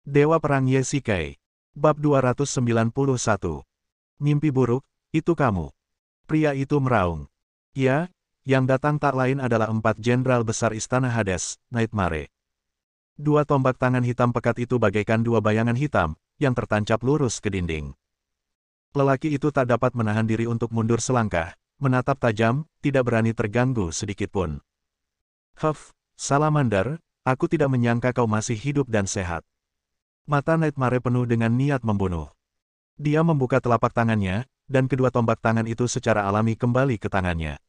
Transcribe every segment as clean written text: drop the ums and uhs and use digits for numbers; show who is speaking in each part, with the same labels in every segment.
Speaker 1: Dewa Perang Yesikai. Bab 291. Mimpi buruk, itu kamu. Pria itu meraung. Ya, yang datang tak lain adalah 4 jenderal besar Istana Hades, Nightmare. Dua tombak tangan hitam pekat itu bagaikan dua bayangan hitam, yang tertancap lurus ke dinding. Lelaki itu tak dapat menahan diri untuk mundur selangkah, menatap tajam, tidak berani terganggu sedikitpun. Huff, Salamander, aku tidak menyangka kau masih hidup dan sehat. Mata Nightmare penuh dengan niat membunuh. Dia membuka telapak tangannya, dan kedua tombak tangan itu secara alami kembali ke tangannya.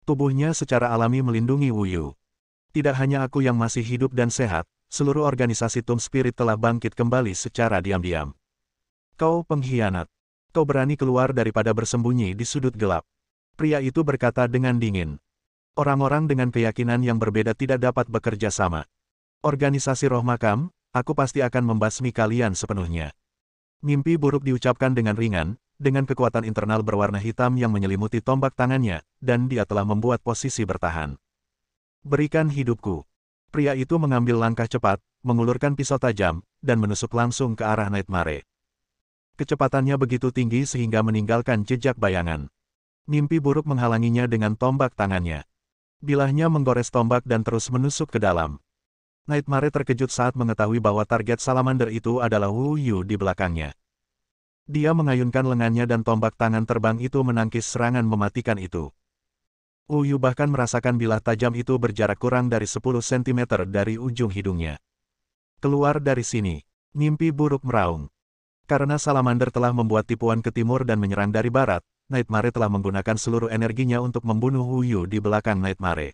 Speaker 1: Tubuhnya secara alami melindungi Wu Yu. Tidak hanya aku yang masih hidup dan sehat, seluruh organisasi Tomb Spirit telah bangkit kembali secara diam-diam. Kau pengkhianat. Kau berani keluar daripada bersembunyi di sudut gelap. Pria itu berkata dengan dingin. Orang-orang dengan keyakinan yang berbeda tidak dapat bekerja sama. Organisasi Roh Makam, aku pasti akan membasmi kalian sepenuhnya. Mimpi buruk diucapkan dengan ringan, dengan kekuatan internal berwarna hitam yang menyelimuti tombak tangannya, dan dia telah membuat posisi bertahan. Berikan hidupku. Pria itu mengambil langkah cepat, mengulurkan pisau tajam, dan menusuk langsung ke arah Nightmare. Kecepatannya begitu tinggi sehingga meninggalkan jejak bayangan. Mimpi buruk menghalanginya dengan tombak tangannya. Bilahnya menggores tombak dan terus menusuk ke dalam. Nightmare terkejut saat mengetahui bahwa target Salamander itu adalah Wu Yu di belakangnya. Dia mengayunkan lengannya dan tombak tangan terbang itu menangkis serangan mematikan itu. Wu Yu bahkan merasakan bilah tajam itu berjarak kurang dari 10 cm dari ujung hidungnya. Keluar dari sini, mimpi buruk meraung. Karena Salamander telah membuat tipuan ke timur dan menyerang dari barat, Nightmare telah menggunakan seluruh energinya untuk membunuh Wu Yu di belakang Nightmare.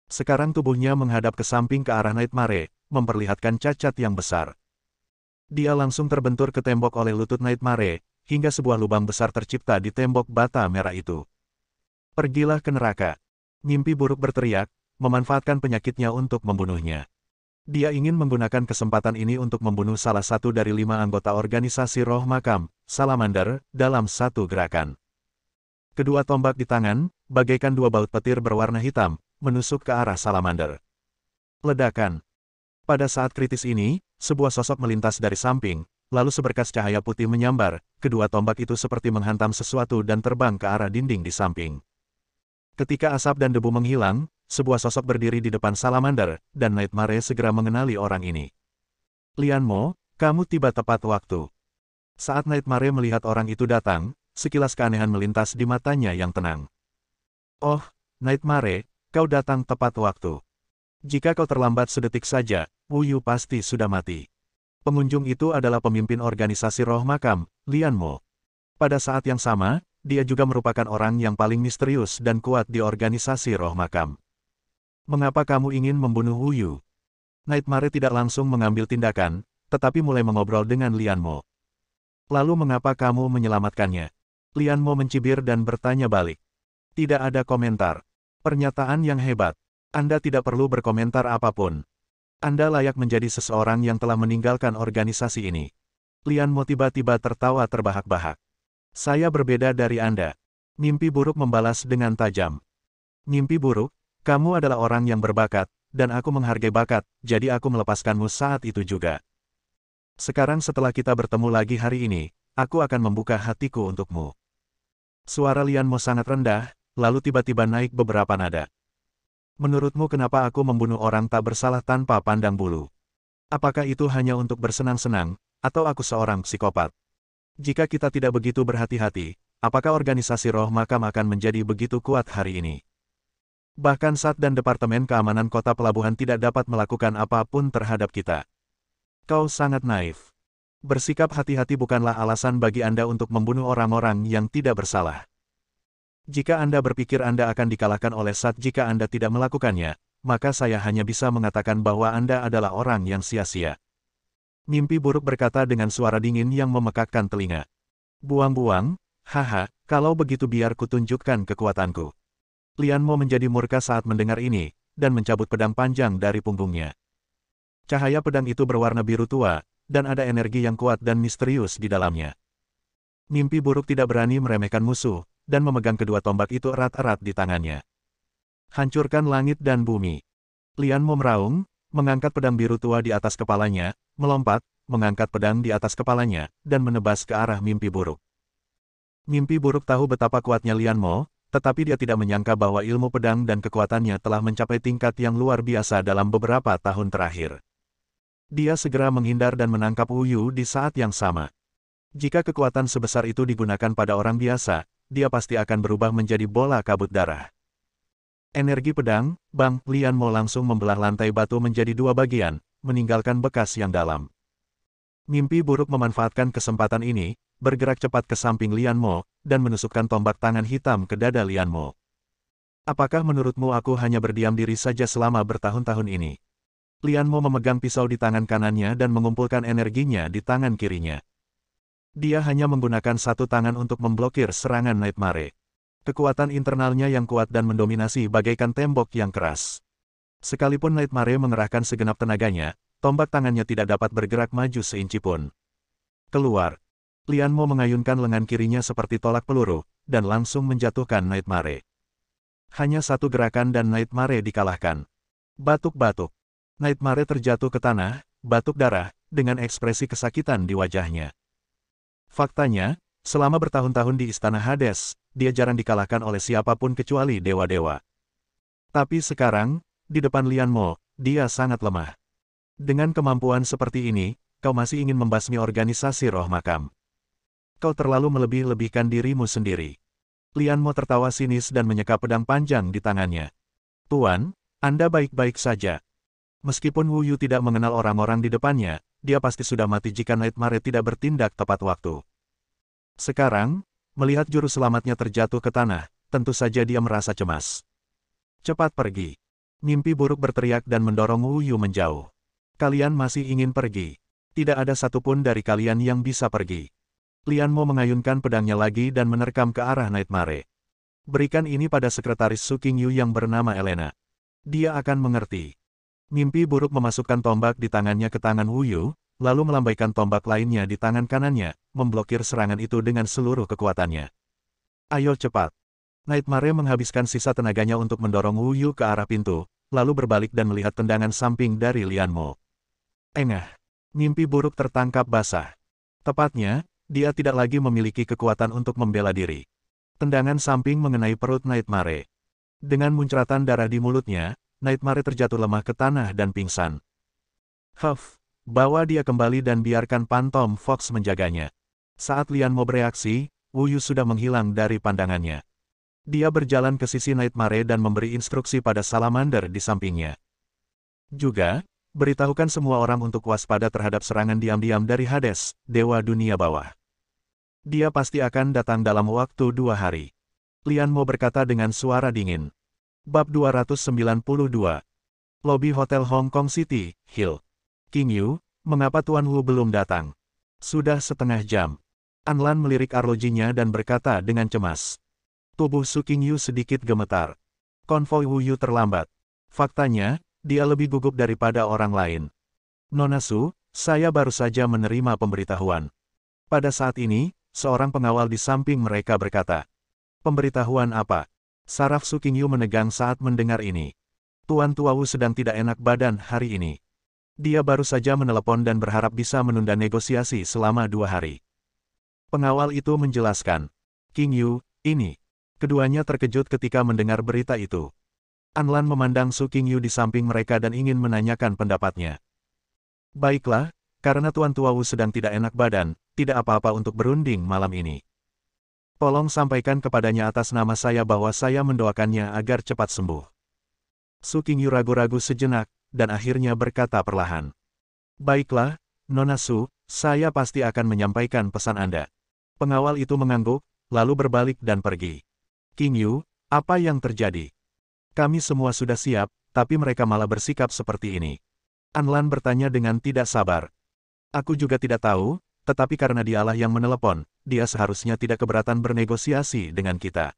Speaker 1: Sekarang tubuhnya menghadap ke samping ke arah Nightmare, memperlihatkan cacat yang besar. Dia langsung terbentur ke tembok oleh lutut Nightmare, hingga sebuah lubang besar tercipta di tembok bata merah itu. Pergilah ke neraka. Mimpi buruk berteriak, memanfaatkan penyakitnya untuk membunuhnya. Dia ingin menggunakan kesempatan ini untuk membunuh salah satu dari 5 anggota organisasi Roh Makam, Salamander, dalam satu gerakan. Kedua tombak di tangan, bagaikan dua baut petir berwarna hitam, menusuk ke arah Salamander. Ledakan. Pada saat kritis ini, sebuah sosok melintas dari samping, lalu seberkas cahaya putih menyambar, kedua tombak itu seperti menghantam sesuatu dan terbang ke arah dinding di samping. Ketika asap dan debu menghilang, sebuah sosok berdiri di depan Salamander, dan Nightmare segera mengenali orang ini. Lian Mo, kamu tiba tepat waktu. Saat Nightmare melihat orang itu datang, sekilas keanehan melintas di matanya yang tenang. Oh, Nightmare, kau datang tepat waktu. Jika kau terlambat sedetik saja, Wu Yu pasti sudah mati. Pengunjung itu adalah pemimpin organisasi Roh Makam, Lian Mo. Pada saat yang sama, dia juga merupakan orang yang paling misterius dan kuat di organisasi Roh Makam. Mengapa kamu ingin membunuh Wu Yu? Nightmare tidak langsung mengambil tindakan, tetapi mulai mengobrol dengan Lian Mo. Lalu mengapa kamu menyelamatkannya? Lian Mo mencibir dan bertanya balik. Tidak ada komentar. Pernyataan yang hebat. Anda tidak perlu berkomentar apapun. Anda layak menjadi seseorang yang telah meninggalkan organisasi ini. Lian Mo tiba-tiba tertawa terbahak-bahak. Saya berbeda dari Anda. Mimpi buruk membalas dengan tajam. Mimpi buruk, kamu adalah orang yang berbakat, dan aku menghargai bakat, jadi aku melepaskanmu saat itu juga. Sekarang setelah kita bertemu lagi hari ini, aku akan membuka hatiku untukmu. Suara Lian Mo sangat rendah, lalu tiba-tiba naik beberapa nada. Menurutmu kenapa aku membunuh orang tak bersalah tanpa pandang bulu? Apakah itu hanya untuk bersenang-senang, atau aku seorang psikopat? Jika kita tidak begitu berhati-hati, apakah organisasi Roh Makam akan menjadi begitu kuat hari ini? Bahkan SAT dan Departemen Keamanan Kota Pelabuhan tidak dapat melakukan apapun terhadap kita. Kau sangat naif. Bersikap hati-hati bukanlah alasan bagi Anda untuk membunuh orang-orang yang tidak bersalah. Jika Anda berpikir Anda akan dikalahkan oleh SAT jika Anda tidak melakukannya, maka saya hanya bisa mengatakan bahwa Anda adalah orang yang sia-sia. Mimpi buruk berkata dengan suara dingin yang memekakkan telinga. Buang-buang, haha, kalau begitu biar kutunjukkan kekuatanku. Lian Mo menjadi murka saat mendengar ini, dan mencabut pedang panjang dari punggungnya. Cahaya pedang itu berwarna biru tua, dan ada energi yang kuat dan misterius di dalamnya. Mimpi buruk tidak berani meremehkan musuh, dan memegang kedua tombak itu erat-erat di tangannya. Hancurkan langit dan bumi. Lian Mo meraung, mengangkat pedang biru tua di atas kepalanya, melompat, mengangkat pedang di atas kepalanya, dan menebas ke arah mimpi buruk. Mimpi buruk tahu betapa kuatnya Lian Mo, tetapi dia tidak menyangka bahwa ilmu pedang dan kekuatannya telah mencapai tingkat yang luar biasa dalam beberapa tahun terakhir. Dia segera menghindar dan menangkap Wu Yu di saat yang sama. Jika kekuatan sebesar itu digunakan pada orang biasa, dia pasti akan berubah menjadi bola kabut darah. Energi pedang, Bang, Lian Mo langsung membelah lantai batu menjadi dua bagian, meninggalkan bekas yang dalam. Mimpi buruk memanfaatkan kesempatan ini, bergerak cepat ke samping Lian Mo, dan menusukkan tombak tangan hitam ke dada Lian Mo. Apakah menurutmu aku hanya berdiam diri saja selama bertahun-tahun ini? Lian Mo memegang pisau di tangan kanannya dan mengumpulkan energinya di tangan kirinya. Dia hanya menggunakan satu tangan untuk memblokir serangan Nightmare. Kekuatan internalnya yang kuat dan mendominasi bagaikan tembok yang keras. Sekalipun Nightmare mengerahkan segenap tenaganya, tombak tangannya tidak dapat bergerak maju seinci pun. Keluar. Lian Mo mengayunkan lengan kirinya seperti tolak peluru, dan langsung menjatuhkan Nightmare. Hanya satu gerakan dan Nightmare dikalahkan. Batuk-batuk. Nightmare terjatuh ke tanah, batuk darah, dengan ekspresi kesakitan di wajahnya. Faktanya, selama bertahun-tahun di Istana Hades, dia jarang dikalahkan oleh siapapun kecuali dewa-dewa. Tapi sekarang, di depan Lian Mo, dia sangat lemah. Dengan kemampuan seperti ini, kau masih ingin membasmi organisasi roh makam. Kau terlalu melebih-lebihkan dirimu sendiri. Lian Mo tertawa sinis dan menyeka pedang panjang di tangannya. Tuan, Anda baik-baik saja. Meskipun Wu Yu tidak mengenal orang-orang di depannya, dia pasti sudah mati jika Nightmare tidak bertindak tepat waktu. Sekarang, melihat juru selamatnya terjatuh ke tanah, tentu saja dia merasa cemas. Cepat pergi. Mimpi buruk berteriak dan mendorong Wu Yu menjauh. Kalian masih ingin pergi. Tidak ada satupun dari kalian yang bisa pergi. Lian Mo mengayunkan pedangnya lagi dan menerkam ke arah Nightmare. Berikan ini pada sekretaris Su Qingyu yang bernama Elena. Dia akan mengerti. Mimpi buruk memasukkan tombak di tangannya ke tangan Wu Yu, lalu melambaikan tombak lainnya di tangan kanannya, memblokir serangan itu dengan seluruh kekuatannya. Ayo cepat. Nightmare menghabiskan sisa tenaganya untuk mendorong Wu Yu ke arah pintu, lalu berbalik dan melihat tendangan samping dari Lian Mo. Engah. Mimpi buruk tertangkap basah. Tepatnya, dia tidak lagi memiliki kekuatan untuk membela diri. Tendangan samping mengenai perut Nightmare. Dengan muncratan darah di mulutnya, Nightmare terjatuh lemah ke tanah dan pingsan. Huff, bawa dia kembali dan biarkan Phantom Fox menjaganya. Saat Lian Mo bereaksi, Wu Yu sudah menghilang dari pandangannya. Dia berjalan ke sisi Nightmare dan memberi instruksi pada Salamander di sampingnya. Juga, beritahukan semua orang untuk waspada terhadap serangan diam-diam dari Hades, Dewa Dunia Bawah. Dia pasti akan datang dalam waktu 2 hari. Lian Mo berkata dengan suara dingin. Bab 292. Lobi Hotel Hong Kong City, Hill. Qingyu, mengapa Tuan Wu belum datang? Sudah setengah jam. Anlan melirik arlojinya dan berkata dengan cemas. Tubuh Su Qingyu sedikit gemetar. Konvoi Wu Yu terlambat. Faktanya, dia lebih gugup daripada orang lain. Nona Su, saya baru saja menerima pemberitahuan. Pada saat ini, seorang pengawal di samping mereka berkata. Pemberitahuan apa? Saraf Su Qingyu menegang saat mendengar ini. Tuan Tua Wu sedang tidak enak badan hari ini. Dia baru saja menelepon dan berharap bisa menunda negosiasi selama 2 hari. Pengawal itu menjelaskan. Qingyu, ini. Keduanya terkejut ketika mendengar berita itu. Anlan memandang Su Qingyu di samping mereka dan ingin menanyakan pendapatnya. Baiklah, karena Tuan Tua Wu sedang tidak enak badan, tidak apa-apa untuk berunding malam ini. Tolong sampaikan kepadanya atas nama saya bahwa saya mendoakannya agar cepat sembuh. Su Qingyu ragu-ragu sejenak, dan akhirnya berkata perlahan. Baiklah, Nona Su, saya pasti akan menyampaikan pesan Anda. Pengawal itu mengangguk, lalu berbalik dan pergi. Qingyu, apa yang terjadi? Kami semua sudah siap, tapi mereka malah bersikap seperti ini. Anlan bertanya dengan tidak sabar. Aku juga tidak tahu, tetapi karena dialah yang menelepon, dia seharusnya tidak keberatan bernegosiasi dengan kita.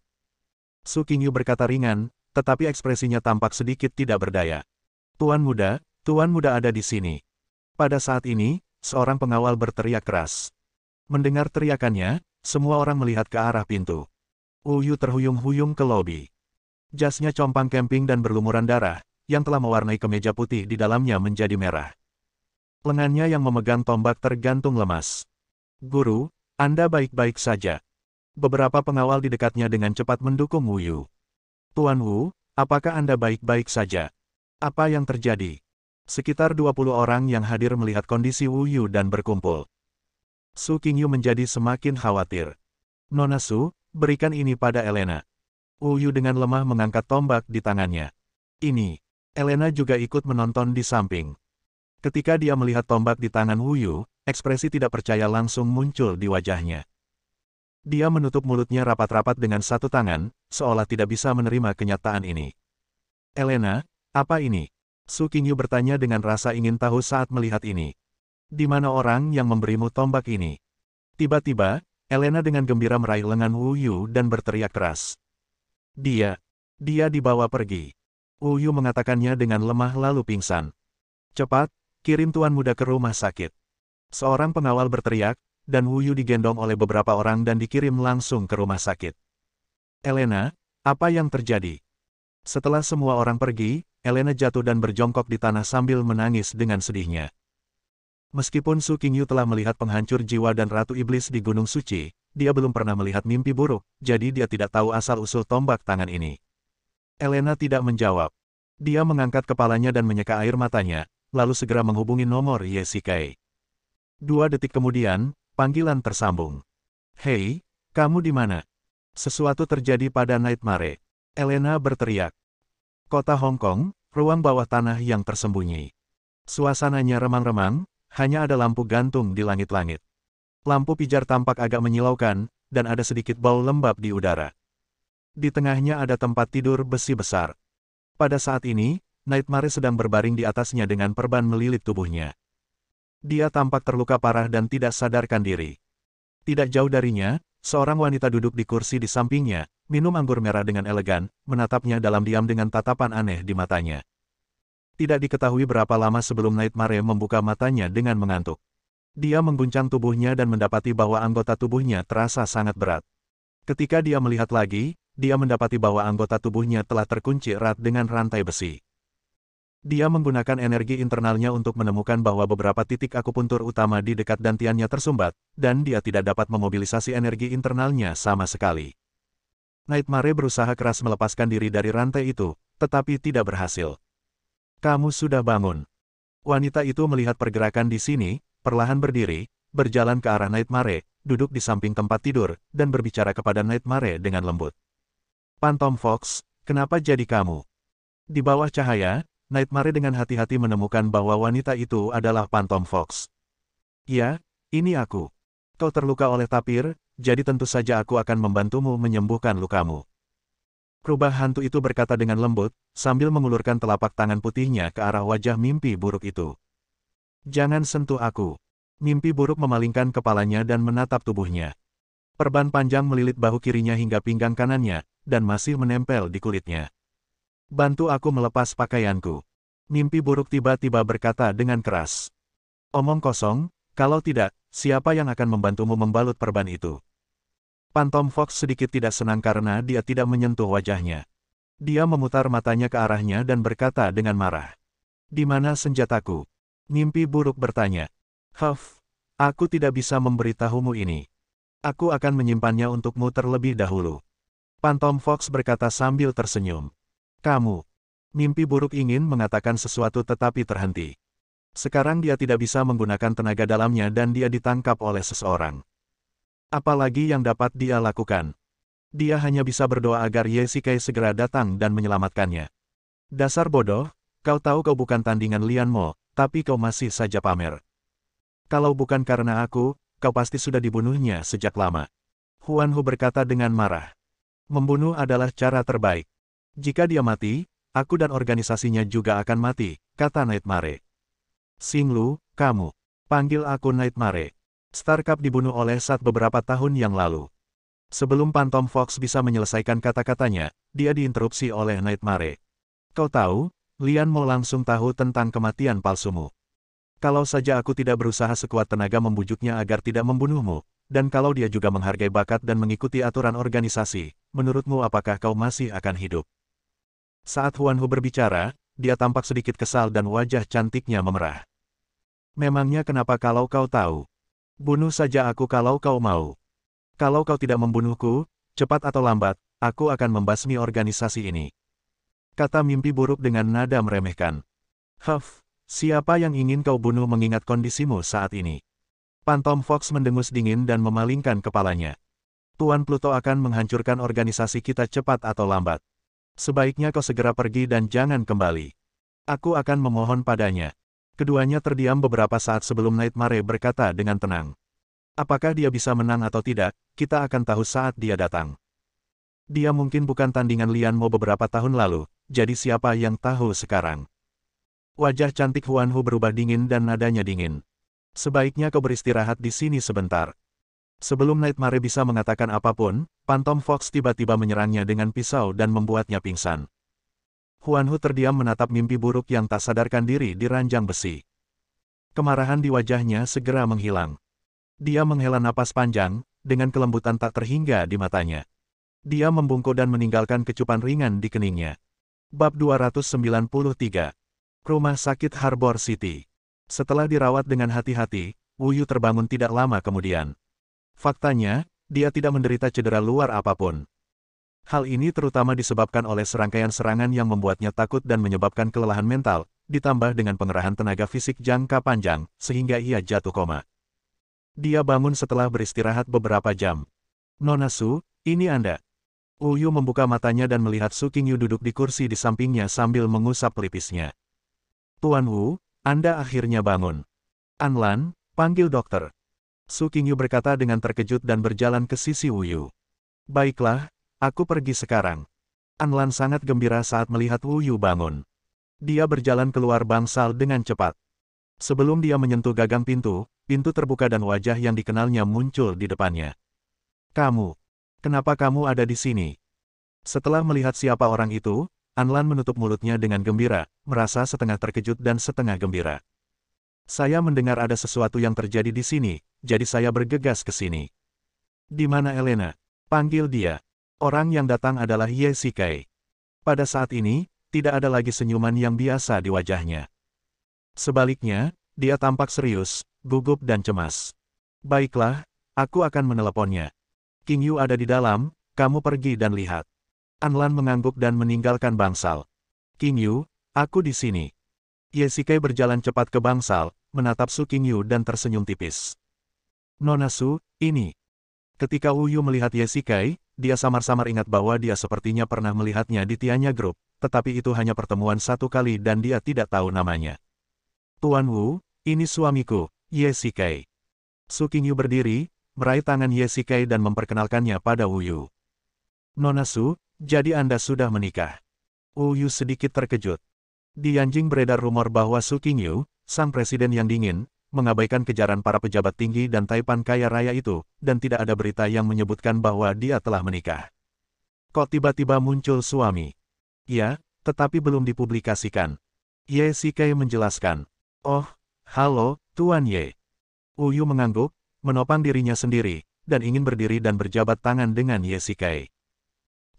Speaker 1: Su Qingyu berkata ringan, tetapi ekspresinya tampak sedikit tidak berdaya. Tuan muda ada di sini. Pada saat ini, seorang pengawal berteriak keras. Mendengar teriakannya, semua orang melihat ke arah pintu. Wu Yu terhuyung-huyung ke lobi. Jasnya compang-camping dan berlumuran darah, yang telah mewarnai kemeja putih di dalamnya menjadi merah. Lengannya yang memegang tombak tergantung lemas. Guru, Anda baik-baik saja. Beberapa pengawal di dekatnya dengan cepat mendukung Wu Yu. Tuan Wu, apakah Anda baik-baik saja? Apa yang terjadi? Sekitar 20 orang yang hadir melihat kondisi Wu Yu dan berkumpul. Su Qingyu menjadi semakin khawatir. Nona Su, berikan ini pada Elena. Wu Yu dengan lemah mengangkat tombak di tangannya. Ini. Elena juga ikut menonton di samping. Ketika dia melihat tombak di tangan Wu Yu, ekspresi tidak percaya langsung muncul di wajahnya. Dia menutup mulutnya rapat-rapat dengan satu tangan, seolah tidak bisa menerima kenyataan ini. Elena, apa ini? Su Qingyu bertanya dengan rasa ingin tahu saat melihat ini. Di mana orang yang memberimu tombak ini? Tiba-tiba, Elena dengan gembira meraih lengan Wu Yu dan berteriak keras. Dia dibawa pergi. Wu Yu mengatakannya dengan lemah lalu pingsan. Cepat, kirim tuan muda ke rumah sakit. Seorang pengawal berteriak, dan Wu Yu digendong oleh beberapa orang dan dikirim langsung ke rumah sakit. Elena, apa yang terjadi? Setelah semua orang pergi, Elena jatuh dan berjongkok di tanah sambil menangis dengan sedihnya. Meskipun Su Qingyu telah melihat penghancur jiwa dan Ratu Iblis di Gunung Suci, dia belum pernah melihat mimpi buruk, jadi dia tidak tahu asal-usul tombak tangan ini. Elena tidak menjawab. Dia mengangkat kepalanya dan menyeka air matanya, lalu segera menghubungi nomor Ye Shikai. 2 detik kemudian, panggilan tersambung. Hei, kamu di mana? Sesuatu terjadi pada Nightmare. Elena berteriak. Kota Hong Kong, ruang bawah tanah yang tersembunyi. Suasananya remang-remang, hanya ada lampu gantung di langit-langit. Lampu pijar tampak agak menyilaukan, dan ada sedikit bau lembab di udara. Di tengahnya ada tempat tidur besi besar. Pada saat ini, Nightmare sedang berbaring di atasnya dengan perban melilit tubuhnya. Dia tampak terluka parah dan tidak sadarkan diri. Tidak jauh darinya, seorang wanita duduk di kursi di sampingnya, minum anggur merah dengan elegan, menatapnya dalam diam dengan tatapan aneh di matanya. Tidak diketahui berapa lama sebelum Nightmare membuka matanya dengan mengantuk. Dia mengguncang tubuhnya dan mendapati bahwa anggota tubuhnya terasa sangat berat. Ketika dia melihat lagi, dia mendapati bahwa anggota tubuhnya telah terkunci erat dengan rantai besi. Dia menggunakan energi internalnya untuk menemukan bahwa beberapa titik akupuntur utama di dekat dantiannya tersumbat, dan dia tidak dapat memobilisasi energi internalnya sama sekali. Nightmare berusaha keras melepaskan diri dari rantai itu, tetapi tidak berhasil. Kamu sudah bangun. Wanita itu melihat pergerakan di sini, perlahan berdiri, berjalan ke arah Nightmare, duduk di samping tempat tidur, dan berbicara kepada Nightmare dengan lembut. Phantom Fox, kenapa jadi kamu? Di bawah cahaya, Nightmare dengan hati-hati menemukan bahwa wanita itu adalah Phantom Fox. Ya, ini aku. Kau terluka oleh tapir, jadi tentu saja aku akan membantumu menyembuhkan lukamu. Rubah hantu itu berkata dengan lembut, sambil mengulurkan telapak tangan putihnya ke arah wajah mimpi buruk itu. Jangan sentuh aku. Mimpi buruk memalingkan kepalanya dan menatap tubuhnya. Perban panjang melilit bahu kirinya hingga pinggang kanannya, dan masih menempel di kulitnya. Bantu aku melepas pakaianku. Mimpi buruk tiba-tiba berkata dengan keras. Omong kosong, kalau tidak, siapa yang akan membantumu membalut perban itu? Phantom Fox sedikit tidak senang karena dia tidak menyentuh wajahnya. Dia memutar matanya ke arahnya dan berkata dengan marah. Di mana senjataku? Mimpi buruk bertanya. Huff, aku tidak bisa memberitahumu ini. Aku akan menyimpannya untukmu terlebih dahulu. Phantom Fox berkata sambil tersenyum. Kamu. Mimpi buruk ingin mengatakan sesuatu tetapi terhenti. Sekarang dia tidak bisa menggunakan tenaga dalamnya dan dia ditangkap oleh seseorang. Apalagi yang dapat dia lakukan? Dia hanya bisa berdoa agar Ye Shikai segera datang dan menyelamatkannya. Dasar bodoh, kau tahu kau bukan tandingan Lian Mo, tapi kau masih saja pamer. Kalau bukan karena aku, kau pasti sudah dibunuhnya sejak lama. Huan Hu berkata dengan marah. Membunuh adalah cara terbaik. Jika dia mati, aku dan organisasinya juga akan mati, kata Nightmare. Xing Lu, kamu. Panggil aku Nightmare. Star Cup dibunuh oleh Sat beberapa tahun yang lalu. Sebelum Phantom Fox bisa menyelesaikan kata-katanya, dia diinterupsi oleh Nightmare. Kau tahu, Lian Mo langsung tahu tentang kematian palsumu. Kalau saja aku tidak berusaha sekuat tenaga membujuknya agar tidak membunuhmu, dan kalau dia juga menghargai bakat dan mengikuti aturan organisasi, menurutmu apakah kau masih akan hidup? Saat Huan Hu berbicara, dia tampak sedikit kesal dan wajah cantiknya memerah. Memangnya kenapa kalau kau tahu? Bunuh saja aku kalau kau mau. Kalau kau tidak membunuhku, cepat atau lambat, aku akan membasmi organisasi ini. Kata mimpi buruk dengan nada meremehkan. Huff, siapa yang ingin kau bunuh mengingat kondisimu saat ini? Phantom Fox mendengus dingin dan memalingkan kepalanya. Tuan Pluto akan menghancurkan organisasi kita cepat atau lambat. Sebaiknya kau segera pergi dan jangan kembali. Aku akan memohon padanya. Keduanya terdiam beberapa saat sebelum Nightmare berkata dengan tenang. Apakah dia bisa menang atau tidak, kita akan tahu saat dia datang. Dia mungkin bukan tandingan Lian Mo beberapa tahun lalu, jadi siapa yang tahu sekarang? Wajah cantik Huan Hu berubah dingin dan nadanya dingin. Sebaiknya kau beristirahat di sini sebentar. Sebelum Nightmare bisa mengatakan apapun, Phantom Fox tiba-tiba menyerangnya dengan pisau dan membuatnya pingsan. Huan Hu terdiam menatap mimpi buruk yang tak sadarkan diri di ranjang besi. Kemarahan di wajahnya segera menghilang. Dia menghela napas panjang, dengan kelembutan tak terhingga di matanya. Dia membungkuk dan meninggalkan kecupan ringan di keningnya. Bab 293. Rumah Sakit Harbor City. Setelah dirawat dengan hati-hati, Wu Yu terbangun tidak lama kemudian. Faktanya, dia tidak menderita cedera luar apapun. Hal ini terutama disebabkan oleh serangkaian serangan yang membuatnya takut dan menyebabkan kelelahan mental, ditambah dengan pengerahan tenaga fisik jangka panjang, sehingga ia jatuh koma. Dia bangun setelah beristirahat beberapa jam. Nona Su, ini Anda. Wu Yu membuka matanya dan melihat Su Qingyu duduk di kursi di sampingnya sambil mengusap pelipisnya. Tuan Wu, Anda akhirnya bangun. Anlan, panggil dokter. Su Qingyu berkata dengan terkejut dan berjalan ke sisi Wu Yu. Baiklah. Aku pergi sekarang. Anlan sangat gembira saat melihat Wu Yu bangun. Dia berjalan keluar bangsal dengan cepat. Sebelum dia menyentuh gagang pintu, pintu terbuka dan wajah yang dikenalnya muncul di depannya. Kamu. Kenapa kamu ada di sini? Setelah melihat siapa orang itu, Anlan menutup mulutnya dengan gembira, merasa setengah terkejut dan setengah gembira. Saya mendengar ada sesuatu yang terjadi di sini, jadi saya bergegas ke sini. Di mana Elena? Panggil dia. Orang yang datang adalah Ye Shikai. Pada saat ini, tidak ada lagi senyuman yang biasa di wajahnya. Sebaliknya, dia tampak serius, gugup dan cemas. Baiklah, aku akan meneleponnya. Qingyu ada di dalam, kamu pergi dan lihat. Anlan mengangguk dan meninggalkan bangsal. Qingyu, aku di sini. Ye Shikai berjalan cepat ke bangsal, menatap Su Qingyu dan tersenyum tipis. Nona Su, ini. Ketika Wu Yu melihat Ye Shikai, dia samar-samar ingat bahwa dia sepertinya pernah melihatnya di Tianya Group, tetapi itu hanya pertemuan satu kali dan dia tidak tahu namanya. Tuan Wu, ini suamiku, Ye Shikai. Su Qingyu berdiri, meraih tangan Ye Shikai dan memperkenalkannya pada Wu Yu. Nona Su, jadi Anda sudah menikah. Wu Yu sedikit terkejut. Di Yanjing beredar rumor bahwa Su Qingyu, sang presiden yang dingin, mengabaikan kejaran para pejabat tinggi dan taipan kaya raya itu, dan tidak ada berita yang menyebutkan bahwa dia telah menikah. Kok tiba-tiba muncul suami? Ya, tetapi belum dipublikasikan. Ye Shikai menjelaskan. Oh, halo, Tuan Ye. Wu Yu mengangguk, menopang dirinya sendiri, dan ingin berdiri dan berjabat tangan dengan Ye Shikai.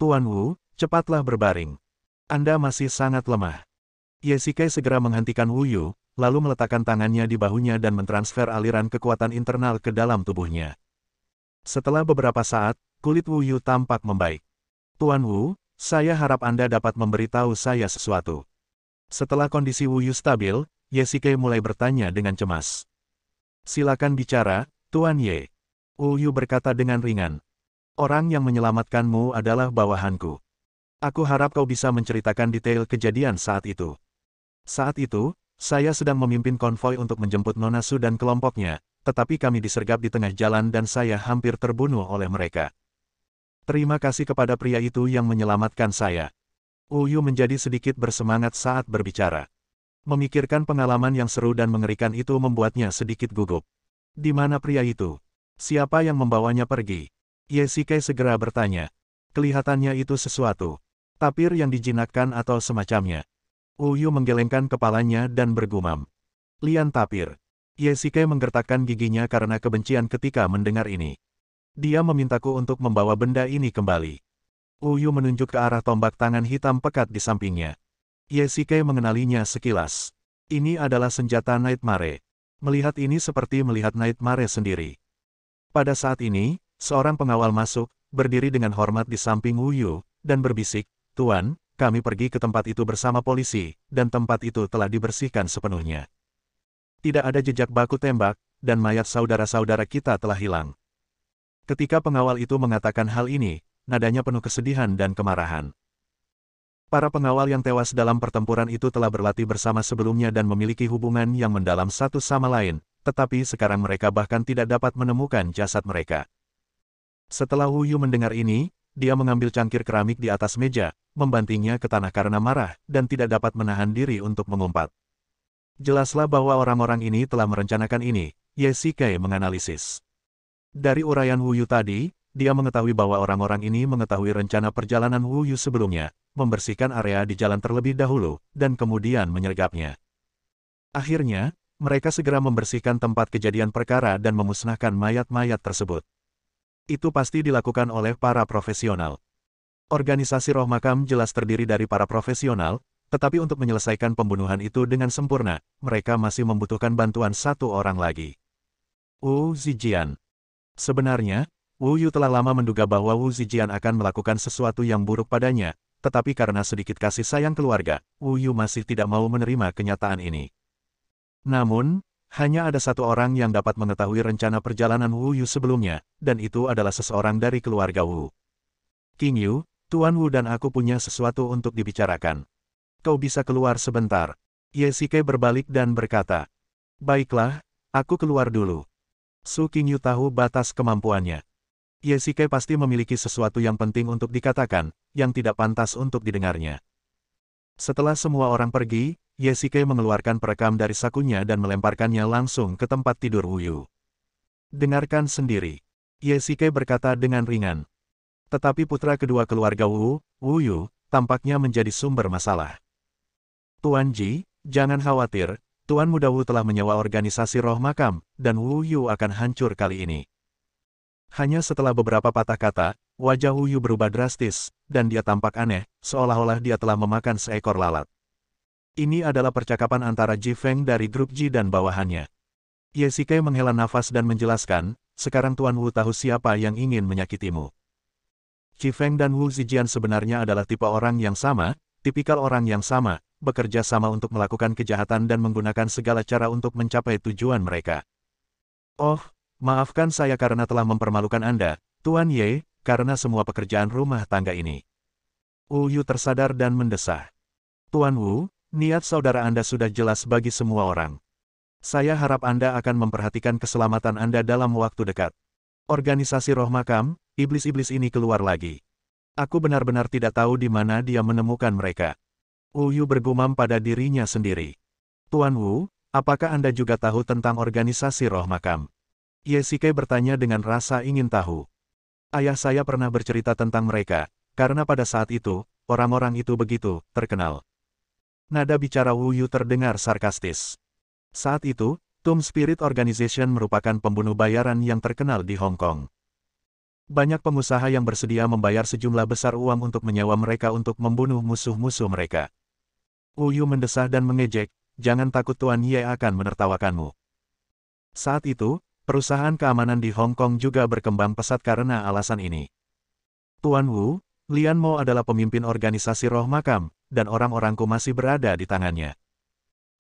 Speaker 1: Tuan Wu, cepatlah berbaring. Anda masih sangat lemah. Ye Shikai segera menghentikan Wu Yu, lalu meletakkan tangannya di bahunya dan mentransfer aliran kekuatan internal ke dalam tubuhnya. Setelah beberapa saat, kulit Wu Yu tampak membaik. Tuan Wu, saya harap Anda dapat memberitahu saya sesuatu. Setelah kondisi Wu Yu stabil, Ye Shikai mulai bertanya dengan cemas. Silakan bicara, Tuan Ye. Wu Yu berkata dengan ringan. Orang yang menyelamatkanmu adalah bawahanku. Aku harap kau bisa menceritakan detail kejadian saat itu. Saat itu, saya sedang memimpin konvoi untuk menjemput Nona Su dan kelompoknya, tetapi kami disergap di tengah jalan dan saya hampir terbunuh oleh mereka. Terima kasih kepada pria itu yang menyelamatkan saya. Wu Yu menjadi sedikit bersemangat saat berbicara. Memikirkan pengalaman yang seru dan mengerikan itu membuatnya sedikit gugup. Di mana pria itu? Siapa yang membawanya pergi? Ye Shikai segera bertanya. Kelihatannya itu sesuatu. Tapir yang dijinakkan atau semacamnya. Wu Yu menggelengkan kepalanya dan bergumam. Lian tapir. Ye Shikai menggertakkan giginya karena kebencian ketika mendengar ini. Dia memintaku untuk membawa benda ini kembali. Wu Yu menunjuk ke arah tombak tangan hitam pekat di sampingnya. Ye mengenalinya sekilas. Ini adalah senjata Nightmare. Melihat ini seperti melihat Nightmare sendiri. Pada saat ini, seorang pengawal masuk, berdiri dengan hormat di samping Wu Yu, dan berbisik, "Tuan, kami pergi ke tempat itu bersama polisi, dan tempat itu telah dibersihkan sepenuhnya. Tidak ada jejak baku tembak, dan mayat saudara-saudara kita telah hilang." Ketika pengawal itu mengatakan hal ini, nadanya penuh kesedihan dan kemarahan. Para pengawal yang tewas dalam pertempuran itu telah berlatih bersama sebelumnya dan memiliki hubungan yang mendalam satu sama lain, tetapi sekarang mereka bahkan tidak dapat menemukan jasad mereka. Setelah Wu Yu mendengar ini, dia mengambil cangkir keramik di atas meja, membantingnya ke tanah karena marah, dan tidak dapat menahan diri untuk mengumpat. Jelaslah bahwa orang-orang ini telah merencanakan ini, Ye menganalisis. Dari uraian Wu Yu tadi, dia mengetahui bahwa orang-orang ini mengetahui rencana perjalanan Wu Yu sebelumnya, membersihkan area di jalan terlebih dahulu, dan kemudian menyergapnya. Akhirnya, mereka segera membersihkan tempat kejadian perkara dan memusnahkan mayat-mayat tersebut. Itu pasti dilakukan oleh para profesional. Organisasi Roh Makam jelas terdiri dari para profesional, tetapi untuk menyelesaikan pembunuhan itu dengan sempurna, mereka masih membutuhkan bantuan satu orang lagi. Wu Zijian. Sebenarnya, Wu Yu telah lama menduga bahwa Wu Zijian akan melakukan sesuatu yang buruk padanya, tetapi karena sedikit kasih sayang keluarga, Wu Yu masih tidak mau menerima kenyataan ini. Namun, hanya ada satu orang yang dapat mengetahui rencana perjalanan Wu Yu sebelumnya, dan itu adalah seseorang dari keluarga Wu. "King Yu, Tuan Wu dan aku punya sesuatu untuk dibicarakan. Kau bisa keluar sebentar." Ye berbalik dan berkata, "Baiklah, aku keluar dulu." Su Qingyu tahu batas kemampuannya. Ye pasti memiliki sesuatu yang penting untuk dikatakan, yang tidak pantas untuk didengarnya. Setelah semua orang pergi, Ye mengeluarkan perekam dari sakunya dan melemparkannya langsung ke tempat tidur Wu Yu. "Dengarkan sendiri," Ye berkata dengan ringan. Tetapi putra kedua keluarga Wu Yu, tampaknya menjadi sumber masalah. "Tuan Ji, jangan khawatir, Tuan Muda Wu telah menyewa organisasi Roh Makam, dan Wu Yu akan hancur kali ini." Hanya setelah beberapa patah kata, wajah Wu Yu berubah drastis, dan dia tampak aneh, seolah-olah dia telah memakan seekor lalat. Ini adalah percakapan antara Ji Feng dari grup Ji dan bawahannya. Ye menghela nafas dan menjelaskan, "Sekarang Tuan Wu tahu siapa yang ingin menyakitimu." Ji Feng dan Wu Zijian sebenarnya adalah tipe orang yang sama, tipikal orang yang sama, bekerja sama untuk melakukan kejahatan dan menggunakan segala cara untuk mencapai tujuan mereka. "Oh, maafkan saya karena telah mempermalukan Anda, Tuan Ye, karena semua pekerjaan rumah tangga ini." Wu Yu tersadar dan mendesah. "Tuan Wu, niat saudara Anda sudah jelas bagi semua orang. Saya harap Anda akan memperhatikan keselamatan Anda dalam waktu dekat. Organisasi Roh Makam, iblis-iblis ini keluar lagi. Aku benar-benar tidak tahu di mana dia menemukan mereka." Wu Yu bergumam pada dirinya sendiri. "Tuan Wu, apakah Anda juga tahu tentang organisasi Roh Makam?" Ye bertanya dengan rasa ingin tahu. "Ayah saya pernah bercerita tentang mereka, karena pada saat itu, orang-orang itu begitu terkenal." Nada bicara Wu Yu terdengar sarkastis. Saat itu, Tomb Spirit Organization merupakan pembunuh bayaran yang terkenal di Hong Kong. Banyak pengusaha yang bersedia membayar sejumlah besar uang untuk menyewa mereka untuk membunuh musuh-musuh mereka. Wu Yu mendesah dan mengejek, "Jangan takut Tuan Ye akan menertawakanmu." Saat itu, perusahaan keamanan di Hong Kong juga berkembang pesat karena alasan ini. "Tuan Wu, Lian Mo adalah pemimpin organisasi Roh Makam, dan orang-orangku masih berada di tangannya."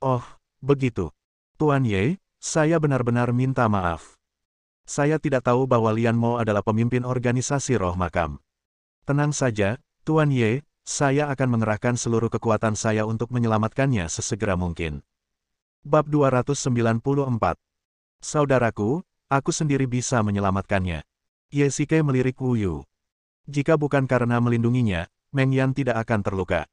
Speaker 1: "Oh, begitu. Tuan Ye, saya benar-benar minta maaf. Saya tidak tahu bahwa Lian Mo adalah pemimpin organisasi Roh Makam." "Tenang saja, Tuan Ye, saya akan mengerahkan seluruh kekuatan saya untuk menyelamatkannya sesegera mungkin." Bab 294. "Saudaraku, aku sendiri bisa menyelamatkannya." Ye melirik Wu Yu. Jika bukan karena melindunginya, Meng Yan tidak akan terluka.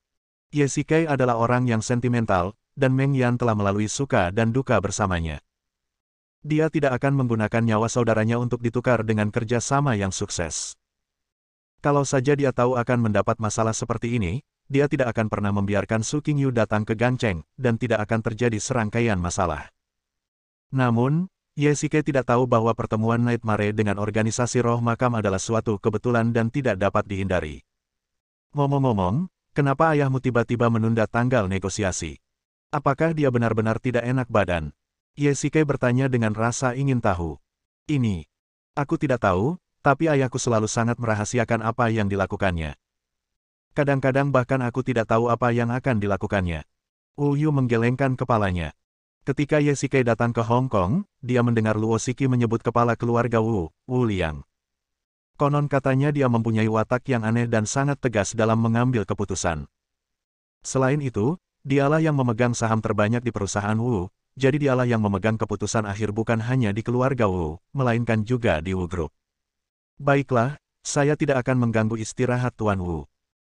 Speaker 1: Ye adalah orang yang sentimental, dan Meng Yan telah melalui suka dan duka bersamanya. Dia tidak akan menggunakan nyawa saudaranya untuk ditukar dengan kerja sama yang sukses. Kalau saja dia tahu akan mendapat masalah seperti ini, dia tidak akan pernah membiarkan Su Qingyu datang ke Gangcheng, dan tidak akan terjadi serangkaian masalah. Namun, Ye tidak tahu bahwa pertemuan Nightmare dengan organisasi Roh Makam adalah suatu kebetulan dan tidak dapat dihindari. Ngomong-ngomong, Kenapa ayahmu tiba-tiba menunda tanggal negosiasi? Apakah dia benar-benar tidak enak badan? Ye Shikai bertanya dengan rasa ingin tahu. Ini. Aku tidak tahu, tapi ayahku selalu sangat merahasiakan apa yang dilakukannya. Kadang-kadang bahkan aku tidak tahu apa yang akan dilakukannya. Wu Yu menggelengkan kepalanya. Ketika Ye Shikai datang ke Hong Kong, dia mendengar Luo Shiki menyebut kepala keluarga Wu Liang. Konon katanya dia mempunyai watak yang aneh dan sangat tegas dalam mengambil keputusan. Selain itu, dialah yang memegang saham terbanyak di perusahaan Wu, jadi dialah yang memegang keputusan akhir bukan hanya di keluarga Wu, melainkan juga di Wu Group. Baiklah, saya tidak akan mengganggu istirahat Tuan Wu.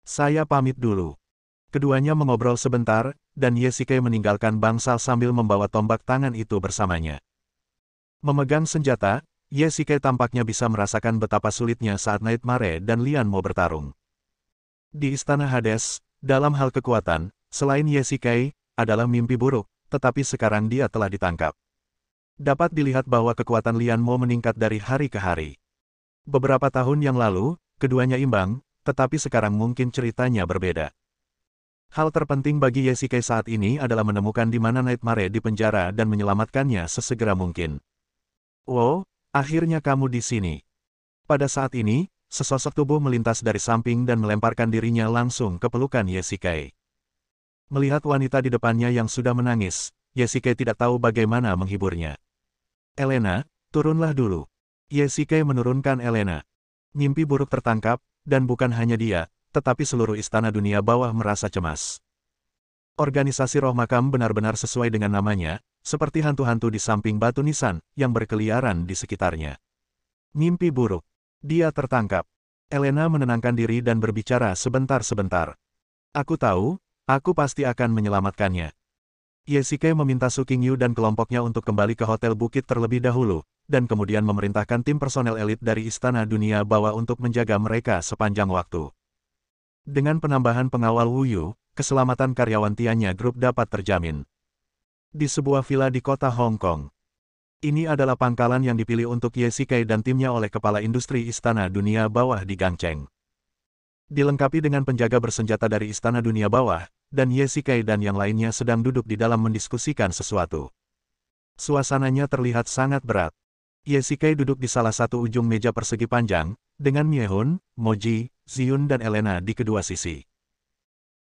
Speaker 1: Saya pamit dulu. Keduanya mengobrol sebentar, dan Ye Shikai meninggalkan bangsal sambil membawa tombak tangan itu bersamanya. Memegang senjata, Ye Shikai tampaknya bisa merasakan betapa sulitnya saat Nightmare dan Lian Mo bertarung. Di Istana Hades, dalam hal kekuatan, selain Ye Shikai, adalah mimpi buruk, tetapi sekarang dia telah ditangkap. Dapat dilihat bahwa kekuatan Lian Mo meningkat dari hari ke hari. Beberapa tahun yang lalu, keduanya imbang, tetapi sekarang mungkin ceritanya berbeda. Hal terpenting bagi Ye Shikai saat ini adalah menemukan di mana Nightmare di penjara dan menyelamatkannya sesegera mungkin. Wow, akhirnya kamu di sini. Pada saat ini, sesosok tubuh melintas dari samping dan melemparkan dirinya langsung ke pelukan Ye Shikai. Melihat wanita di depannya yang sudah menangis, Ye Shikai tidak tahu bagaimana menghiburnya. Elena, turunlah dulu. Ye Shikai menurunkan Elena. Mimpi buruk tertangkap, dan bukan hanya dia, tetapi seluruh istana dunia bawah merasa cemas. Organisasi Roh Makam benar-benar sesuai dengan namanya, seperti hantu-hantu di samping batu nisan, yang berkeliaran di sekitarnya. Mimpi buruk. Dia tertangkap. Elena menenangkan diri dan berbicara sebentar-sebentar. Aku tahu, aku pasti akan menyelamatkannya. Ye Shikai meminta Su Qingyu dan kelompoknya untuk kembali ke Hotel Bukit terlebih dahulu, dan kemudian memerintahkan tim personel elit dari Istana Dunia Bawah untuk menjaga mereka sepanjang waktu. Dengan penambahan pengawal Wu Yu, keselamatan karyawan Tianya Group dapat terjamin. Di sebuah villa di kota Hong Kong. Ini adalah pangkalan yang dipilih untuk Ye Shikai dan timnya oleh Kepala Industri Istana Dunia Bawah di Gangcheng. Dilengkapi dengan penjaga bersenjata dari Istana Dunia Bawah, dan Ye Shikai dan yang lainnya sedang duduk di dalam mendiskusikan sesuatu. Suasananya terlihat sangat berat. Ye Shikai duduk di salah satu ujung meja persegi panjang, dengan Miehun, Moji, Ziyun dan Elena di kedua sisi.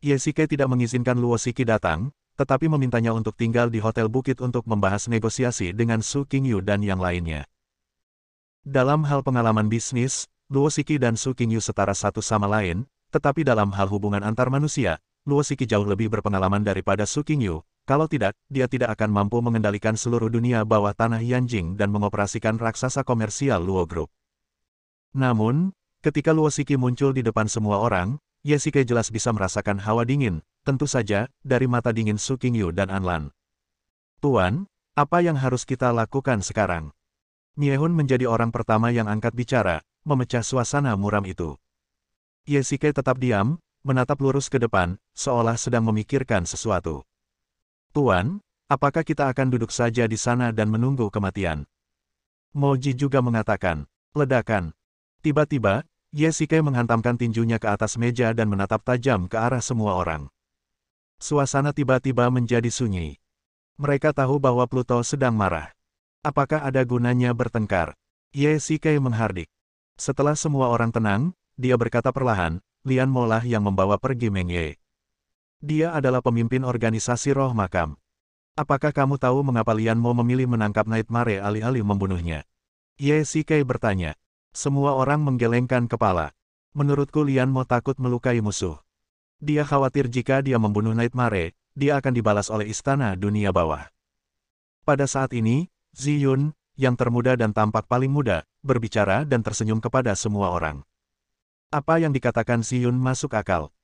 Speaker 1: Ye Shikai tidak mengizinkan Luo Shiki datang, tetapi memintanya untuk tinggal di Hotel Bukit untuk membahas negosiasi dengan Su Qingyu dan yang lainnya. Dalam hal pengalaman bisnis, Luo Shiki dan Su Qingyu setara satu sama lain, tetapi dalam hal hubungan antar manusia, Luo Shiki jauh lebih berpengalaman daripada Su Qingyu. Kalau tidak, dia tidak akan mampu mengendalikan seluruh dunia bawah tanah Yanjing dan mengoperasikan raksasa komersial Luo Group. Namun, ketika Luo Shiki muncul di depan semua orang, Ye Shikai jelas bisa merasakan hawa dingin, tentu saja, dari mata dingin Su Qingyu dan Anlan. Tuan, apa yang harus kita lakukan sekarang? Miehun menjadi orang pertama yang angkat bicara, memecah suasana muram itu. Ye Shikai tetap diam, menatap lurus ke depan, seolah sedang memikirkan sesuatu. Tuan, apakah kita akan duduk saja di sana dan menunggu kematian? Moji juga mengatakan, ledakan. Tiba-tiba, Ye Shikai menghantamkan tinjunya ke atas meja dan menatap tajam ke arah semua orang. Suasana tiba-tiba menjadi sunyi. Mereka tahu bahwa Pluto sedang marah. Apakah ada gunanya bertengkar? Ye Shikai menghardik. Setelah semua orang tenang, dia berkata perlahan, Lian Mo lah yang membawa pergi Meng Ye. Dia adalah pemimpin organisasi Roh Makam. Apakah kamu tahu mengapa Lian Mo memilih menangkap Nightmare alih-alih membunuhnya? Ye Shikai bertanya. Semua orang menggelengkan kepala. Menurutku Lian Mo takut melukai musuh. Dia khawatir jika dia membunuh Nightmare, dia akan dibalas oleh Istana Dunia Bawah. Pada saat ini, Ziyun, yang termuda dan tampak paling muda, berbicara dan tersenyum kepada semua orang. Apa yang dikatakan Ziyun masuk akal.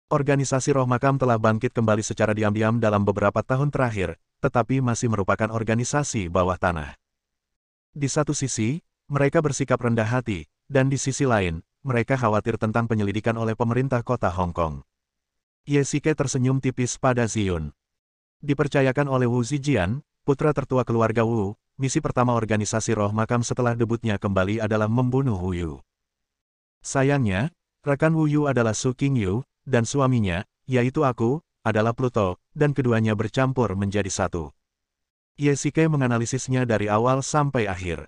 Speaker 1: Organisasi Roh Makam telah bangkit kembali secara diam-diam dalam beberapa tahun terakhir, tetapi masih merupakan organisasi bawah tanah. Di satu sisi, mereka bersikap rendah hati, dan di sisi lain, mereka khawatir tentang penyelidikan oleh pemerintah kota Hong Kong. Ye Shikai tersenyum tipis pada Ziyun. Dipercayakan oleh Wu Zijian, putra tertua keluarga Wu, misi pertama organisasi Roh Makam setelah debutnya kembali adalah membunuh Wu Yu. Sayangnya, rekan Wu Yu adalah Su Qingyu, dan suaminya, yaitu aku, adalah Pluto, dan keduanya bercampur menjadi satu. Ye Shike menganalisisnya dari awal sampai akhir.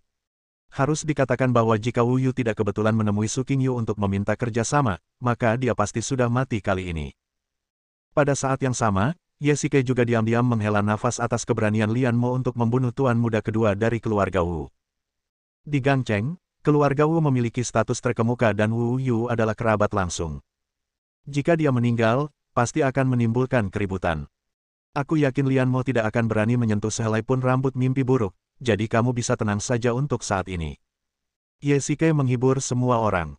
Speaker 1: Harus dikatakan bahwa jika Wu Yu tidak kebetulan menemui Su Qingyu untuk meminta kerjasama, maka dia pasti sudah mati kali ini. Pada saat yang sama, Ye Shike juga diam-diam menghela nafas atas keberanian Lian Mo untuk membunuh tuan muda kedua dari keluarga Wu. Di Gangcheng, keluarga Wu memiliki status terkemuka dan Wu Yu adalah kerabat langsung. Jika dia meninggal, pasti akan menimbulkan keributan. Aku yakin Lian Mo tidak akan berani menyentuh sehelai pun rambut mimpi buruk, jadi kamu bisa tenang saja untuk saat ini. Ye Shike menghibur semua orang.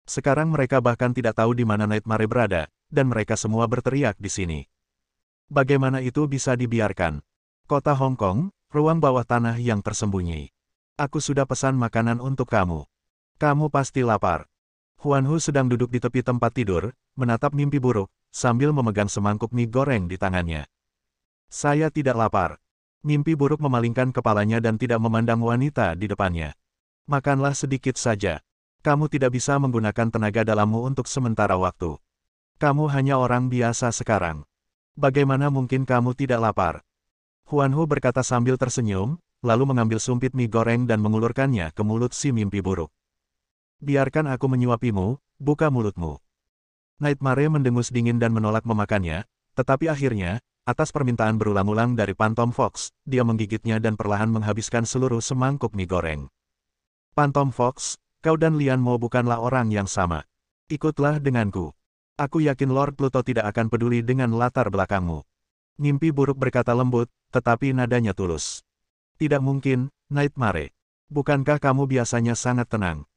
Speaker 1: Sekarang mereka bahkan tidak tahu di mana Nightmare berada, dan mereka semua berteriak di sini. Bagaimana itu bisa dibiarkan? Kota Hong Kong, ruang bawah tanah yang tersembunyi. Aku sudah pesan makanan untuk kamu. Kamu pasti lapar. Huan Hu sedang duduk di tepi tempat tidur, menatap mimpi buruk, sambil memegang semangkuk mie goreng di tangannya. Saya tidak lapar. Mimpi buruk memalingkan kepalanya dan tidak memandang wanita di depannya. Makanlah sedikit saja. Kamu tidak bisa menggunakan tenaga dalammu untuk sementara waktu. Kamu hanya orang biasa sekarang. Bagaimana mungkin kamu tidak lapar? Huan Hu berkata sambil tersenyum, lalu mengambil sumpit mie goreng dan mengulurkannya ke mulut si mimpi buruk. Biarkan aku menyuapimu, buka mulutmu. Nightmare mendengus dingin dan menolak memakannya, tetapi akhirnya, atas permintaan berulang-ulang dari Phantom Fox, dia menggigitnya dan perlahan menghabiskan seluruh semangkuk mie goreng. Phantom Fox, kau dan Lian Mo bukanlah orang yang sama. Ikutlah denganku. Aku yakin Lord Pluto tidak akan peduli dengan latar belakangmu. Mimpi buruk berkata lembut, tetapi nadanya tulus. Tidak mungkin, Nightmare. Bukankah kamu biasanya sangat tenang?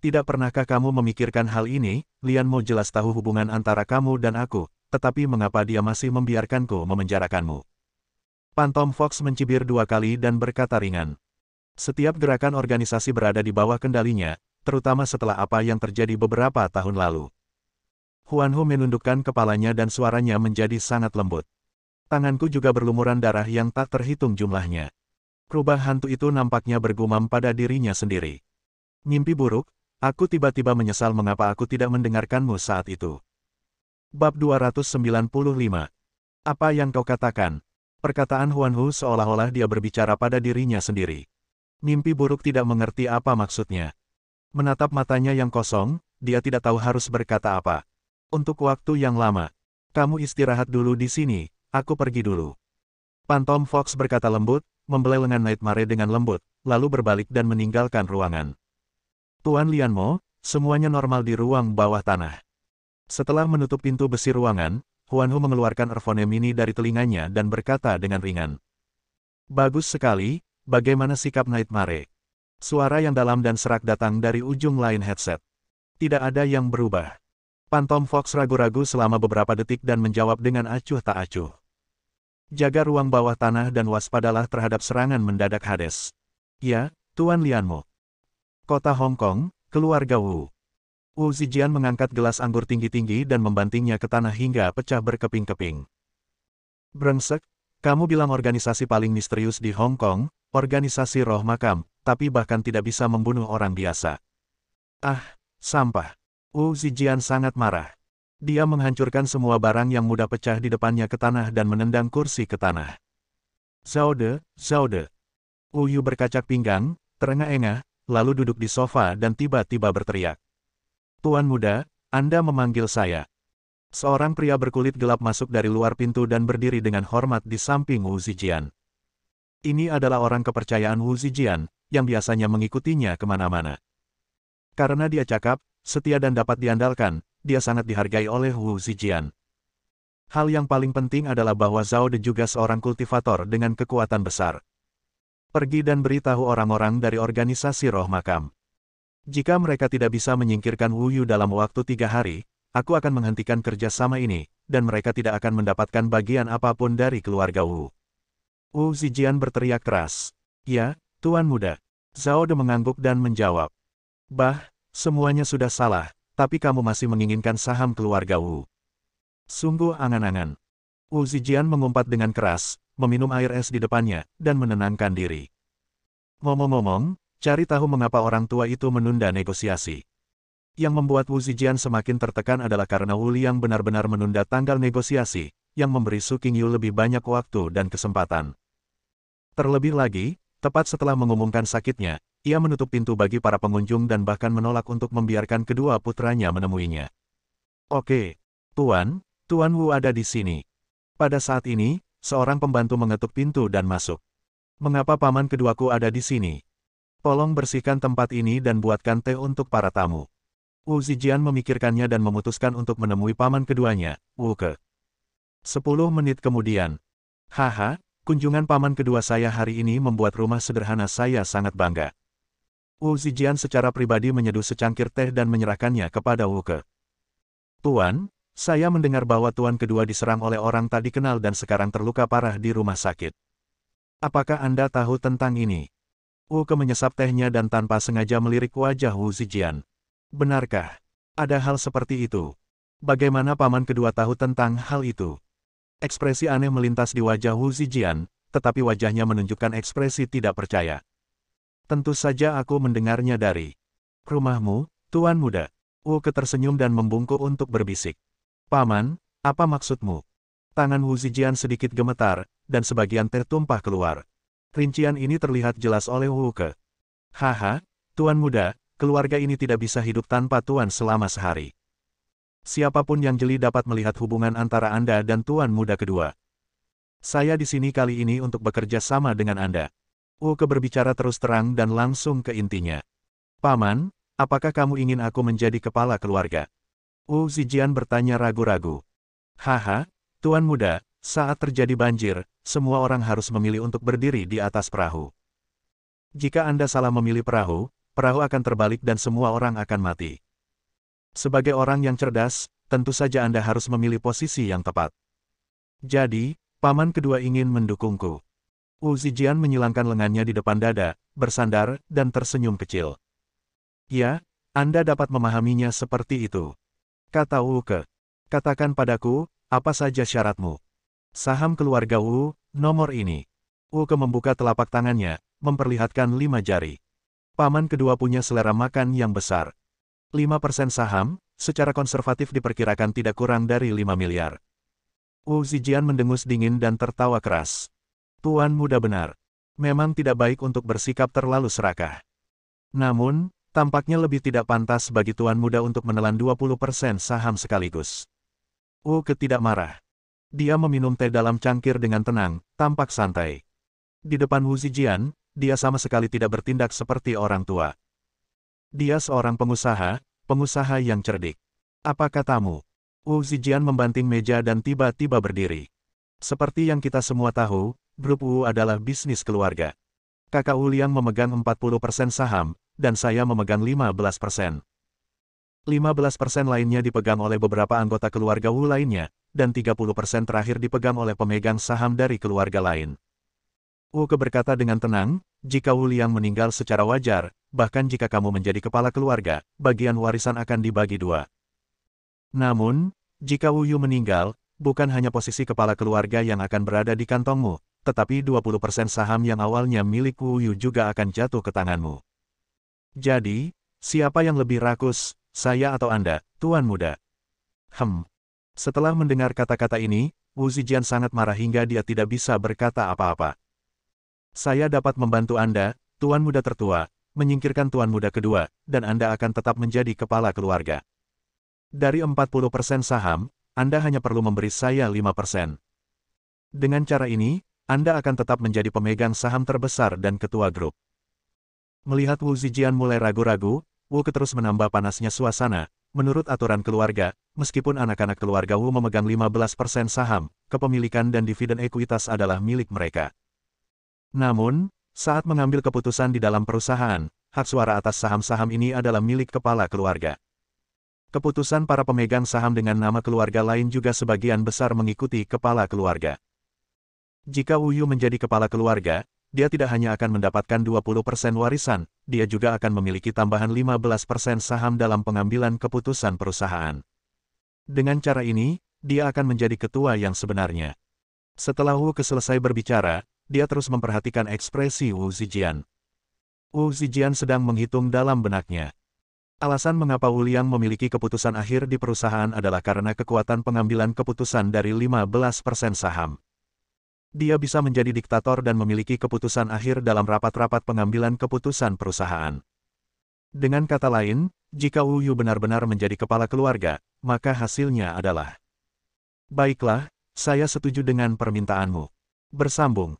Speaker 1: Tidak pernahkah kamu memikirkan hal ini? Lian Mo jelas tahu hubungan antara kamu dan aku, tetapi mengapa dia masih membiarkanku memenjarakanmu? Phantom Fox mencibir 2 kali dan berkata ringan. Setiap gerakan organisasi berada di bawah kendalinya, terutama setelah apa yang terjadi beberapa tahun lalu. Huan Hu menundukkan kepalanya dan suaranya menjadi sangat lembut. Tanganku juga berlumuran darah yang tak terhitung jumlahnya. Rubah hantu itu nampaknya bergumam pada dirinya sendiri. Mimpi buruk, aku tiba-tiba menyesal mengapa aku tidak mendengarkanmu saat itu. Bab 295. Apa yang kau katakan? Perkataan Huan Hu seolah-olah dia berbicara pada dirinya sendiri. Mimpi buruk tidak mengerti apa maksudnya. Menatap matanya yang kosong, dia tidak tahu harus berkata apa. Untuk waktu yang lama. Kamu istirahat dulu di sini, aku pergi dulu. Phantom Fox berkata lembut, membelai lengan Nightmare dengan lembut, lalu berbalik dan meninggalkan ruangan. Tuan Lian Mo, semuanya normal di ruang bawah tanah. Setelah menutup pintu besi ruangan, Huan Hu mengeluarkan earphone mini dari telinganya dan berkata dengan ringan. Bagus sekali, bagaimana sikap Nightmare? Suara yang dalam dan serak datang dari ujung lain headset. Tidak ada yang berubah. Phantom Fox ragu-ragu selama beberapa detik dan menjawab dengan acuh tak acuh. Jaga ruang bawah tanah dan waspadalah terhadap serangan mendadak Hades. Ya, Tuan Lian Mo. Kota Hong Kong, keluarga Wu. Wu Zijian mengangkat gelas anggur tinggi-tinggi dan membantingnya ke tanah hingga pecah berkeping-keping. Brengsek, kamu bilang organisasi paling misterius di Hong Kong, organisasi roh makam, tapi bahkan tidak bisa membunuh orang biasa. Ah, sampah. Wu Zijian sangat marah. Dia menghancurkan semua barang yang mudah pecah di depannya ke tanah dan menendang kursi ke tanah. Zaude, Zaude. Wu Yu berkacak pinggang, terengah-engah, lalu duduk di sofa dan tiba-tiba berteriak. Tuan muda, Anda memanggil saya. Seorang pria berkulit gelap masuk dari luar pintu dan berdiri dengan hormat di samping Wu Zijian. Ini adalah orang kepercayaan Wu Zijian, yang biasanya mengikutinya kemana-mana. Karena dia cakap, setia dan dapat diandalkan, dia sangat dihargai oleh Wu Zijian. Hal yang paling penting adalah bahwa Zhao De juga seorang kultivator dengan kekuatan besar. Pergi dan beritahu orang-orang dari organisasi roh makam. Jika mereka tidak bisa menyingkirkan Wu Yu dalam waktu 3 hari, aku akan menghentikan kerjasama ini, dan mereka tidak akan mendapatkan bagian apapun dari keluarga Wu. Wu Zijian berteriak keras. Ya, Tuan muda. Zhao De mengangguk dan menjawab. Bah, semuanya sudah salah, tapi kamu masih menginginkan saham keluarga Wu. Sungguh angan-angan. Wu Zijian mengumpat dengan keras, meminum air es di depannya, dan menenangkan diri. Ngomong-ngomong, cari tahu mengapa orang tua itu menunda negosiasi. Yang membuat Wu Zijian semakin tertekan adalah karena Wu Liang benar-benar menunda tanggal negosiasi, yang memberi Su Qingyu lebih banyak waktu dan kesempatan. Terlebih lagi, tepat setelah mengumumkan sakitnya, ia menutup pintu bagi para pengunjung dan bahkan menolak untuk membiarkan kedua putranya menemuinya. Oke, Tuan Wu ada di sini. Pada saat ini, seorang pembantu mengetuk pintu dan masuk. Mengapa paman keduaku ada di sini? Tolong bersihkan tempat ini dan buatkan teh untuk para tamu. Wu Zijian memikirkannya dan memutuskan untuk menemui paman keduanya, Wu Ke. 10 menit kemudian. Haha, kunjungan paman kedua saya hari ini membuat rumah sederhana saya sangat bangga. Wu Zijian secara pribadi menyeduh secangkir teh dan menyerahkannya kepada Wu Ke. Tuan, saya mendengar bahwa tuan kedua diserang oleh orang tak dikenal dan sekarang terluka parah di rumah sakit. Apakah Anda tahu tentang ini? Wu Ke menyesap tehnya dan tanpa sengaja melirik wajah Wu Zijian. Benarkah? Ada hal seperti itu. Bagaimana paman kedua tahu tentang hal itu? Ekspresi aneh melintas di wajah Wu Zijian, tetapi wajahnya menunjukkan ekspresi tidak percaya. Tentu saja aku mendengarnya dari rumahmu, Tuan Muda. Wu Ke tersenyum dan membungkuk untuk berbisik. Paman, apa maksudmu? Tangan Wu Zijian sedikit gemetar, dan sebagian teh tumpah keluar. Rincian ini terlihat jelas oleh Wu Ke. Haha, Tuan Muda, keluarga ini tidak bisa hidup tanpa Tuan selama sehari. Siapapun yang jeli dapat melihat hubungan antara Anda dan Tuan Muda kedua. Saya di sini kali ini untuk bekerja sama dengan Anda. Wu Ke berbicara terus terang dan langsung ke intinya. Paman, apakah kamu ingin aku menjadi kepala keluarga? Wu Zijian bertanya ragu-ragu. Haha, Tuan Muda, saat terjadi banjir, semua orang harus memilih untuk berdiri di atas perahu. Jika Anda salah memilih perahu, perahu akan terbalik dan semua orang akan mati. Sebagai orang yang cerdas, tentu saja Anda harus memilih posisi yang tepat. Jadi, paman kedua ingin mendukungku. Wu Zijian menyilangkan lengannya di depan dada, bersandar, dan tersenyum kecil. Ya, Anda dapat memahaminya seperti itu. Kata Wu Ke. Katakan padaku, apa saja syaratmu? Saham keluarga Wu, nomor ini. Wu Ke membuka telapak tangannya, memperlihatkan 5 jari. Paman kedua punya selera makan yang besar. 5% saham, secara konservatif diperkirakan tidak kurang dari 5 miliar. Wu Zijian mendengus dingin dan tertawa keras. Tuan Muda benar. Memang tidak baik untuk bersikap terlalu serakah. Namun, tampaknya lebih tidak pantas bagi Tuan Muda untuk menelan 20% saham sekaligus. Wu Ke tidak marah. Dia meminum teh dalam cangkir dengan tenang, tampak santai. Di depan Wu Zijian, dia sama sekali tidak bertindak seperti orang tua. Dia seorang pengusaha yang cerdik. Apa katamu? Wu Zijian membanting meja dan tiba-tiba berdiri. Seperti yang kita semua tahu, grup Wu adalah bisnis keluarga. Kakak Wu Liang memegang 40% saham, dan saya memegang 15%. 15% lainnya dipegang oleh beberapa anggota keluarga Wu lainnya, dan 30% terakhir dipegang oleh pemegang saham dari keluarga lain. Wu Ke berkata dengan tenang, jika Wu Liang meninggal secara wajar, bahkan jika kamu menjadi kepala keluarga, bagian warisan akan dibagi 2. Namun, jika Wu Yu meninggal, bukan hanya posisi kepala keluarga yang akan berada di kantongmu, tetapi 20% saham yang awalnya milik Wu Yu juga akan jatuh ke tanganmu. Jadi, siapa yang lebih rakus, saya atau Anda, Tuan Muda? Setelah mendengar kata-kata ini, Wu Zijian sangat marah hingga dia tidak bisa berkata apa-apa. Saya dapat membantu Anda, Tuan Muda tertua, menyingkirkan Tuan Muda kedua, dan Anda akan tetap menjadi kepala keluarga. Dari 40% saham, Anda hanya perlu memberi saya 5%. Dengan cara ini, Anda akan tetap menjadi pemegang saham terbesar dan ketua grup. Melihat Wu Zijian mulai ragu-ragu, Wu Ke terus menambah panasnya suasana. Menurut aturan keluarga, meskipun anak-anak keluarga Wu memegang 15% saham, kepemilikan dan dividen ekuitas adalah milik mereka. Namun, saat mengambil keputusan di dalam perusahaan, hak suara atas saham-saham ini adalah milik kepala keluarga. Keputusan para pemegang saham dengan nama keluarga lain juga sebagian besar mengikuti kepala keluarga. Jika Wu Yu menjadi kepala keluarga, dia tidak hanya akan mendapatkan 20% warisan, dia juga akan memiliki tambahan 15% saham dalam pengambilan keputusan perusahaan. Dengan cara ini, dia akan menjadi ketua yang sebenarnya. Setelah Wu Ke selesai berbicara, dia terus memperhatikan ekspresi Wu Zijian. Wu Zijian sedang menghitung dalam benaknya. Alasan mengapa Wu Liang memiliki keputusan akhir di perusahaan adalah karena kekuatan pengambilan keputusan dari 15% saham. Dia bisa menjadi diktator dan memiliki keputusan akhir dalam rapat-rapat pengambilan keputusan perusahaan. Dengan kata lain, jika Wu Yu benar-benar menjadi kepala keluarga, maka hasilnya adalah, baiklah, saya setuju dengan permintaanmu. Bersambung.